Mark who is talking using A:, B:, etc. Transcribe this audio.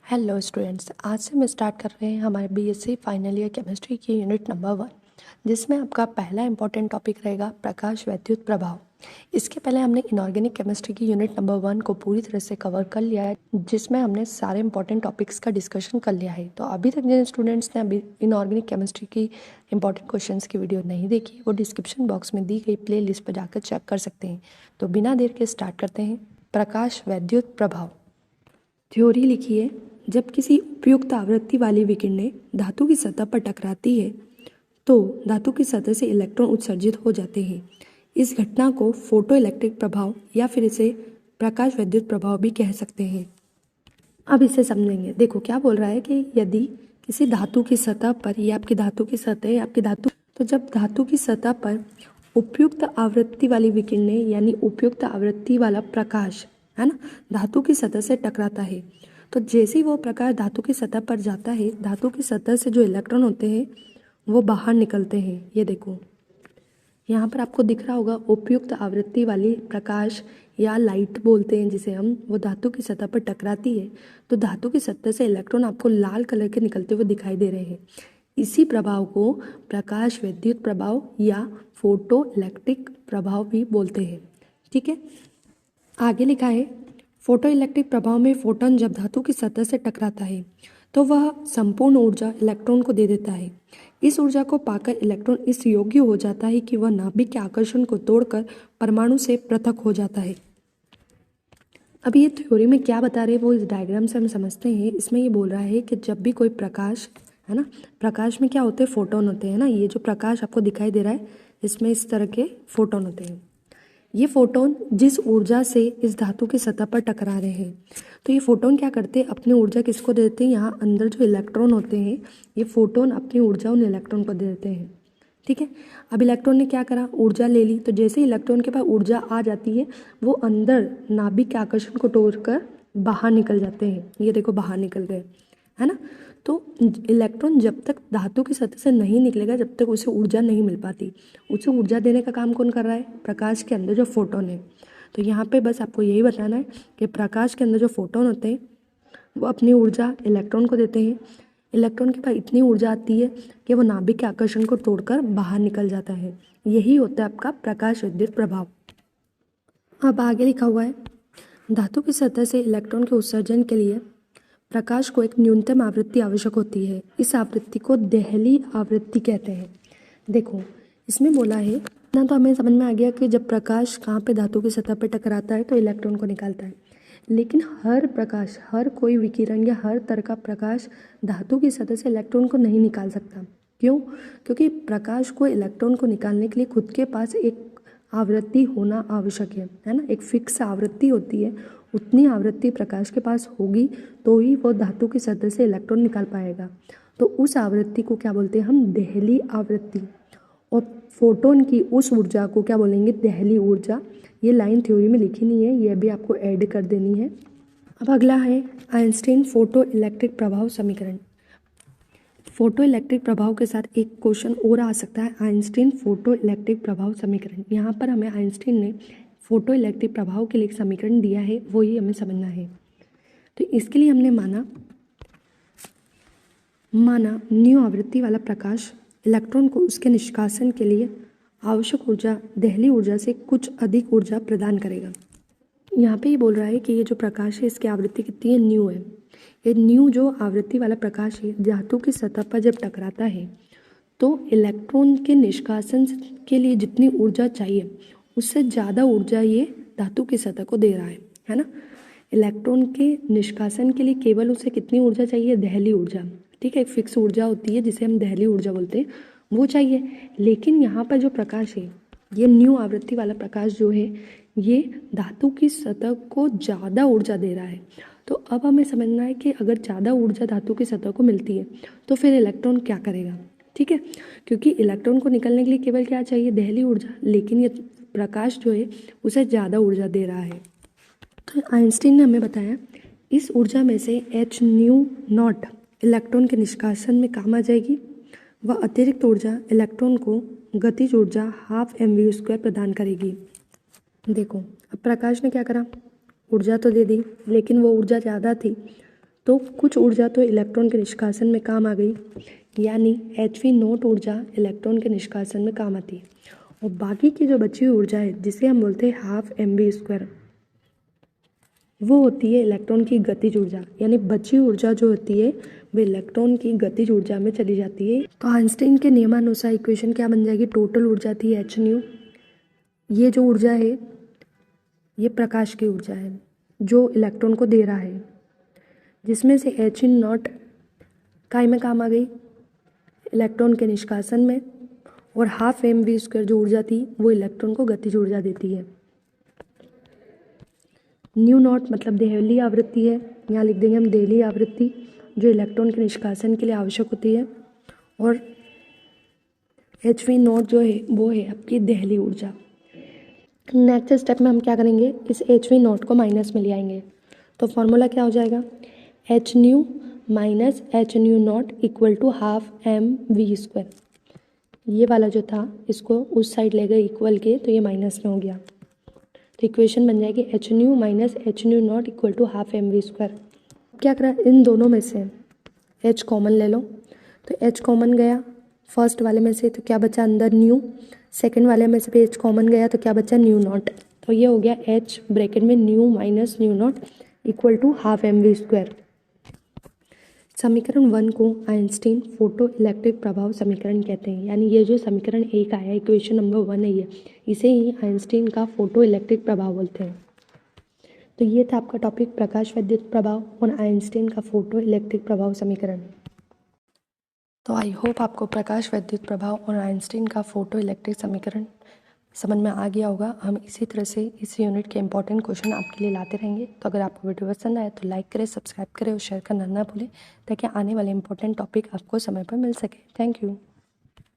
A: Hello students, आज से हम स्टार्ट कर रहे हैं हमारे बीएससी फाइनल ईयर केमिस्ट्री की यूनिट नंबर 1, जिसमें आपका पहला इंपॉर्टेंट टॉपिक रहेगा प्रकाश वैद्युत प्रभाव। इसके पहले हमने इनऑर्गेनिक केमिस्ट्री की यूनिट नंबर 1 को पूरी तरह से कवर कर लिया है, जिसमें हमने सारे इंपॉर्टेंट टॉपिक्स का डिस्कशन कर लिया है। तो अभी तक जिन स्टूडेंट्स ने अभी इनऑर्गेनिक केमिस्ट्री की इंपॉर्टेंट क्वेश्चन की वीडियो नहीं देखी, वो डिस्क्रिप्शन बॉक्स में दी गई प्ले लिस्ट पर जाकर चेक कर सकते हैं। तो बिना देर के स्टार्ट करते हैं। प्रकाश वैद्युत प्रभाव। थ्योरी लिखिए। जब किसी उपयुक्त आवृत्ति वाली विकिरणें धातु की सतह पर टकराती है तो धातु की सतह से इलेक्ट्रॉन उत्सर्जित हो जाते हैं। इस घटना को फोटो इलेक्ट्रिक प्रभाव या फिर इसे प्रकाश वैद्युत प्रभाव भी कह सकते हैं। अब इसे समझेंगे। देखो क्या बोल रहा है कि यदि किसी धातु की सतह पर, ये आपकी धातु की सतह है, आपकी धातु, तो जब धातु की सतह पर उपयुक्त आवृत्ति वाली विकिरणें यानी उपयुक्त आवृत्ति वाला प्रकाश, है ना, धातु की सतह से टकराता है, तो जैसे ही वो प्रकाश धातु की सतह पर जाता है, धातु की सतह से जो इलेक्ट्रॉन होते हैं वो बाहर निकलते हैं। ये देखो यहाँ पर आपको दिख रहा होगा, उपयुक्त आवृत्ति वाली प्रकाश या लाइट बोलते हैं जिसे हम, वो धातु की सतह पर टकराती है तो धातु की सतह से इलेक्ट्रॉन आपको लाल कलर के निकलते हुए दिखाई दे रहे हैं। इसी प्रभाव को प्रकाश वैद्युत प्रभाव या फोटो इलेक्ट्रिक प्रभाव भी बोलते हैं। ठीक है, आगे लिखा है, फोटो इलेक्ट्रिक प्रभाव में फोटोन जब धातु की सतह से टकराता है तो वह संपूर्ण ऊर्जा इलेक्ट्रॉन को दे देता है। इस ऊर्जा को पाकर इलेक्ट्रॉन इस योग्य हो जाता है कि वह नाभिक के आकर्षण को तोड़कर परमाणु से पृथक हो जाता है। अब ये थ्योरी में क्या बता रहे हैं वो इस डायग्राम से हम समझते हैं। इसमें ये बोल रहा है कि जब भी कोई प्रकाश, है ना, प्रकाश में क्या होते हैं, फोटोन होते हैं ना। ये जो प्रकाश आपको दिखाई दे रहा है इसमें इस तरह के फोटोन होते हैं। ये फोटोन जिस ऊर्जा से इस धातु की सतह पर टकरा रहे हैं, तो ये फोटोन क्या करते हैं, अपनी ऊर्जा किसको दे देते हैं, यहाँ अंदर जो इलेक्ट्रॉन होते हैं ये फोटोन अपनी ऊर्जा उन इलेक्ट्रॉन को दे देते हैं। ठीक है, अब इलेक्ट्रॉन ने क्या करा, ऊर्जा ले ली, तो जैसे इलेक्ट्रॉन के पास ऊर्जा आ जाती है वो अंदर नाभिक के आकर्षण को तोड़कर बाहर निकल जाते हैं। ये देखो बाहर निकल गए, है ना। तो इलेक्ट्रॉन जब तक धातु की सतह से नहीं निकलेगा जब तक उसे ऊर्जा नहीं मिल पाती। उसे ऊर्जा देने का काम कौन कर रहा है, प्रकाश के अंदर जो फोटोन है। तो यहाँ पे बस आपको यही बताना है कि प्रकाश के अंदर जो फोटोन होते हैं वो अपनी ऊर्जा इलेक्ट्रॉन को देते हैं। इलेक्ट्रॉन के पास इतनी ऊर्जा आती है कि वो नाभिक के आकर्षण को तोड़कर बाहर निकल जाता है। यही होता है आपका प्रकाश विद्युत प्रभाव। अब आगे लिखा हुआ है, धातु की सतह से इलेक्ट्रॉन के उत्सर्जन के लिए प्रकाश को एक न्यूनतम आवृत्ति आवश्यक होती है। इस आवृत्ति को देहली आवृत्ति कहते हैं। देखो इसमें बोला है ना, तो हमें समझ में आ गया कि जब प्रकाश कहाँ पे धातु की सतह पे टकराता है तो इलेक्ट्रॉन को निकालता है। लेकिन हर प्रकाश, हर कोई विकिरण या हर तरह का प्रकाश धातु की सतह से इलेक्ट्रॉन को नहीं निकाल सकता। क्यों? क्योंकि प्रकाश को इलेक्ट्रॉन को निकालने के लिए खुद के पास एक आवृत्ति होना आवश्यक है ना। एक फिक्स आवृत्ति होती है, उतनी आवृत्ति प्रकाश के पास होगी तो ही वो धातु की सतह से इलेक्ट्रॉन निकाल पाएगा। तो उस आवृत्ति को क्या बोलते हैं हम, देहली आवृत्ति। और फोटोन की उस ऊर्जा को क्या बोलेंगे, देहली ऊर्जा। ये लाइन थ्योरी में लिखी नहीं है, ये भी आपको ऐड कर देनी है। अब अगला है आइंस्टीन फोटो इलेक्ट्रिक प्रभाव समीकरण। फोटो इलेक्ट्रिक प्रभाव के साथ एक क्वेश्चन और आ सकता है, आइंस्टीन फोटो इलेक्ट्रिक प्रभाव समीकरण। यहाँ पर हमें आइंस्टीन ने फोटो इलेक्ट्रिक प्रभाव के लिए एक समीकरण दिया है, वो ही हमें समझना है। तो इसके लिए हमने माना न्यू आवृत्ति वाला प्रकाश इलेक्ट्रॉन को उसके निष्कासन के लिए आवश्यक ऊर्जा, देहली ऊर्जा से कुछ अधिक ऊर्जा प्रदान करेगा। यहाँ पे ये बोल रहा है कि ये जो प्रकाश है इसकी आवृत्ति कितनी है, न्यू है। ये न्यू जो आवृत्ति वाला प्रकाश है धातु की सतह पर जब टकराता है तो इलेक्ट्रॉन के निष्कासन के लिए जितनी ऊर्जा चाहिए उससे ज़्यादा ऊर्जा ये धातु की सतह को दे रहा है ना। इलेक्ट्रॉन के निष्कासन के लिए केवल उसे कितनी ऊर्जा चाहिए, देहली ऊर्जा। ठीक है, एक फिक्स ऊर्जा होती है जिसे हम देहली ऊर्जा बोलते हैं, वो चाहिए। लेकिन यहाँ पर जो प्रकाश है, ये न्यू आवृत्ति वाला प्रकाश जो है ये धातु की सतह को ज़्यादा ऊर्जा दे रहा है। तो अब हमें समझना है कि अगर ज़्यादा ऊर्जा धातु की सतह को मिलती है तो फिर इलेक्ट्रॉन क्या करेगा। ठीक है, क्योंकि इलेक्ट्रॉन को निकलने के लिए केवल क्या चाहिए, देहली ऊर्जा, लेकिन ये प्रकाश जो है उसे ज़्यादा ऊर्जा दे रहा है। तो आइंस्टीन ने हमें बताया इस ऊर्जा में से h न्यू नॉट इलेक्ट्रॉन के निष्कासन में काम आ जाएगी। वह अतिरिक्त ऊर्जा इलेक्ट्रॉन को गतिज ऊर्जा 12 mv² प्रदान करेगी। देखो अब प्रकाश ने क्या करा, ऊर्जा तो दे दी लेकिन वो ऊर्जा ज़्यादा थी तो कुछ ऊर्जा तो इलेक्ट्रॉन के निष्कासन में काम आ गई, यानी Hv0 ऊर्जा इलेक्ट्रॉन के निष्कासन में काम आती है, और बाकी की जो बची हुई ऊर्जा है जिसे हम बोलते हैं हाफ mv², वो होती है इलेक्ट्रॉन की गतिज ऊर्जा। यानी बची ऊर्जा जो होती है वो इलेक्ट्रॉन की गतिज ऊर्जा में चली जाती है। तो आइंस्टीन के नियमानुसार इक्वेशन क्या बन जाएगी, टोटल ऊर्जा थी hν, ये जो ऊर्जा है ये प्रकाश की ऊर्जा है जो इलेक्ट्रॉन को दे रहा है, जिसमें से H0 काय में काम आ गई, इलेक्ट्रॉन के निष्कासन में, और हाफ mv² जो ऊर्जा थी वो इलेक्ट्रॉन को गतिज ऊर्जा देती है। μ0 मतलब देहली आवृत्ति है, यहाँ लिख देंगे हम देहली आवृत्ति जो इलेक्ट्रॉन के निष्कासन के लिए आवश्यक होती है, और Hv0 जो है वो है आपकी देहली ऊर्जा। नेक्स्ट स्टेप में हम क्या करेंगे, इस Hv0 को माइनस में ले आएंगे, तो फॉर्मूला क्या हो जाएगा, Hν minus Hν0 equal to half mv²। ये वाला जो था इसको उस साइड ले गए इक्वल के, तो ये माइनस में हो गया, तो इक्वेशन बन जाएगी Hν minus Hν0 equal to half mv²। क्या करा, इन दोनों में से H कॉमन ले लो, तो H कॉमन गया फर्स्ट वाले में से, तो क्या बचा अंदर न्यू, सेकंड वाले में से भी H कॉमन गया तो क्या बचा μ0, तो ये हो गया H ब्रैकेट में new minus μ0 equal to half mv²। समीकरण 1 को आइंस्टीन फोटो इलेक्ट्रिक प्रभाव समीकरण कहते हैं, यानी ये जो समीकरण 1 आया इक्वेशन नंबर 1 है ये, इसे ही आइंस्टीन का फोटो इलेक्ट्रिक प्रभाव बोलते हैं। तो ये था आपका टॉपिक प्रकाश विद्युत प्रभाव और आइंस्टीन का फोटो इलेक्ट्रिक प्रभाव समीकरण। तो आई होप आपको प्रकाश विद्युत प्रभाव और आइंस्टीन का फोटो इलेक्ट्रिक समीकरण समझ में आ गया होगा। हम इसी तरह से इस यूनिट के इंपॉर्टेंट क्वेश्चन आपके लिए लाते रहेंगे। तो अगर आपको वीडियो पसंद आए तो लाइक करें, सब्सक्राइब करें और शेयर करना ना भूलें, ताकि आने वाले इंपॉर्टेंट टॉपिक आपको समय पर मिल सके। Thank you.